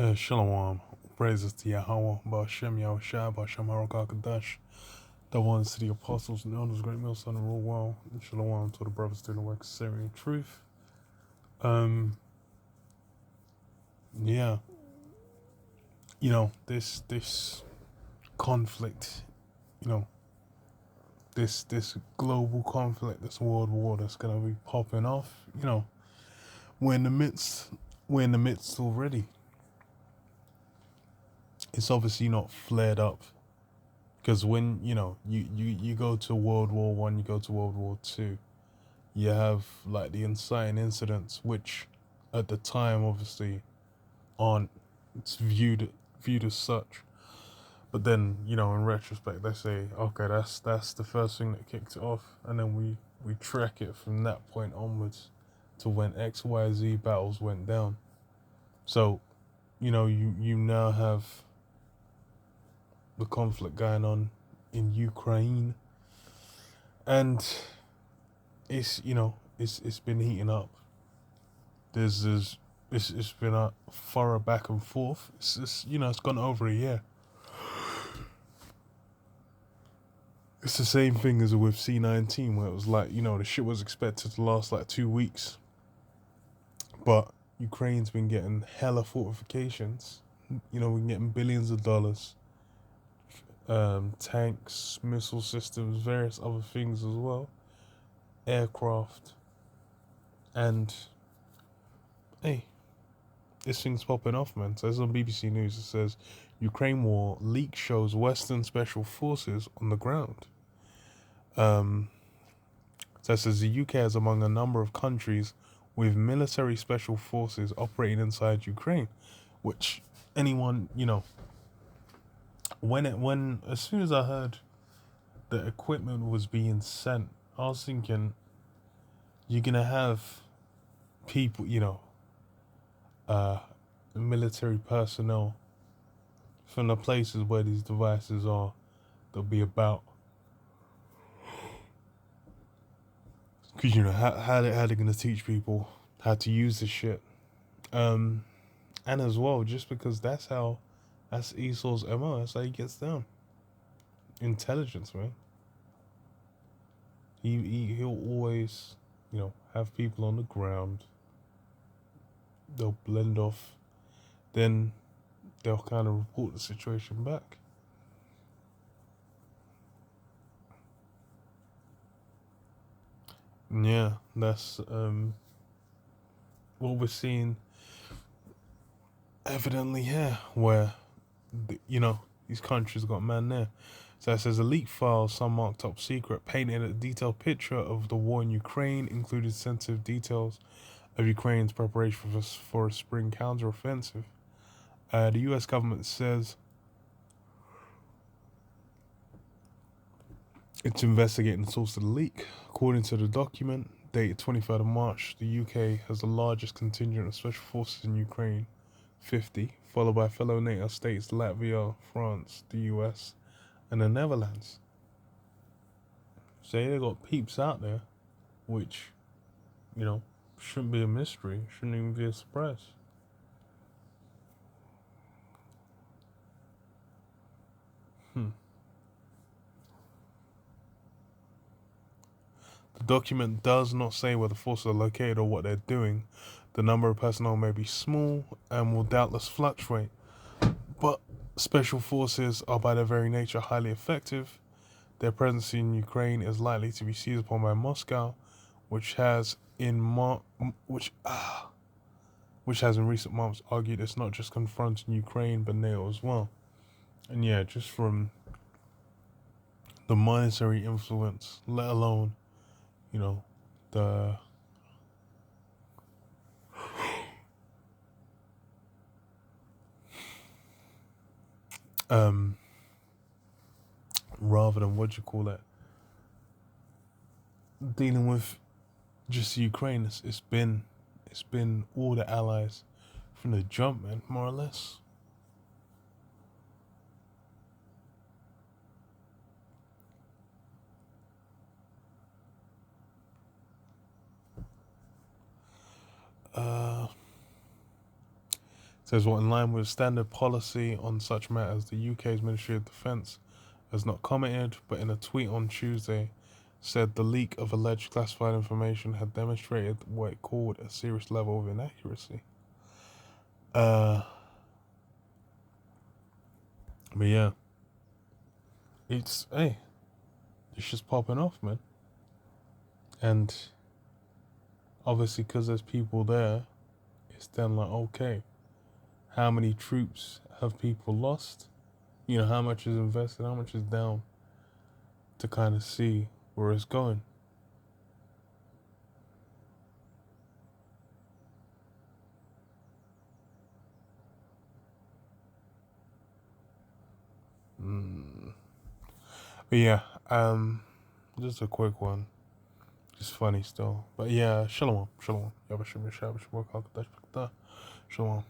Shalom, praises to Yahweh, Ba'ashem Yahushua, Ba'ashem Harakakadash, the ones to the apostles and elders, great millstone and rule well, and Shalom to the brothers doing the work of Syrian truth. Um, yeah, this conflict, you know, this global conflict, this world war that's gonna be popping off, we're in the midst, we're in the midst already. It's obviously not flared up. Because when you go to World War I, you go to World War II, you have like the inciting incidents, which at the time obviously aren't viewed as such. But then in retrospect, they say, okay, that's the first thing that kicked it off, and then we track it from that point onwards to when XYZ battles went down. So you now have the conflict going on in Ukraine, and it's been heating up. It's been a thorough back and forth. It's gone over a year. It's the same thing as with C-19, where it was like the shit was expected to last like 2 weeks, but Ukraine's been getting hella fortifications. We're getting billions of dollars, tanks, missile systems, various other things as well, aircraft, and hey, this thing's popping off, man. So it's on BBC News. It says Ukraine war leak shows Western special forces on the ground. So it says the UK is among a number of countries with military special forces operating inside Ukraine, which anyone when as soon as I heard the equipment was being sent, I was thinking you're gonna have people, military personnel from the places where these devices are. They'll be about, because how they gonna teach people how to use this shit, and as well, just because that's Esau's MO. That's how he gets down. Intelligence, man. He'll always have people on the ground. They'll blend off, then they'll kind of report the situation back. Yeah, that's what we're seeing evidently here, where these countries got man there. So it says a leaked file, some marked top secret, painted a detailed picture of the war in Ukraine, included sensitive details of Ukraine's preparation for a spring counteroffensive. The U.S. government says it's investigating the source of the leak. According to the document, dated 23rd of March, the UK has the largest contingent of special forces in Ukraine, 50, followed by fellow NATO states Latvia, France, the US, and the Netherlands. Say they got peeps out there, which, shouldn't be a mystery, shouldn't even be a surprise. The document does not say where the forces are located or what they're doing. The number of personnel may be small and will doubtless fluctuate, but special forces are by their very nature highly effective. Their presence in Ukraine is likely to be seized upon by Moscow, which has in recent months argued it's not just confronting Ukraine but NATO as well. And yeah, just from the monetary influence, let alone the rather than dealing with just Ukraine, it's been all the allies from the jump, man, more or less. says, "What, in line with standard policy on such matters, the UK's Ministry of Defence has not commented, but in a tweet on Tuesday, said the leak of alleged classified information had demonstrated what it called a serious level of inaccuracy." But yeah, it's just popping off, man. And obviously, because there's people there, it's then like, okay, how many troops have people lost? You know, how much is invested, how much is down, to kind of see where it's going. But yeah, just a quick one. Just funny still. But yeah, shalom, shalom. Shalom.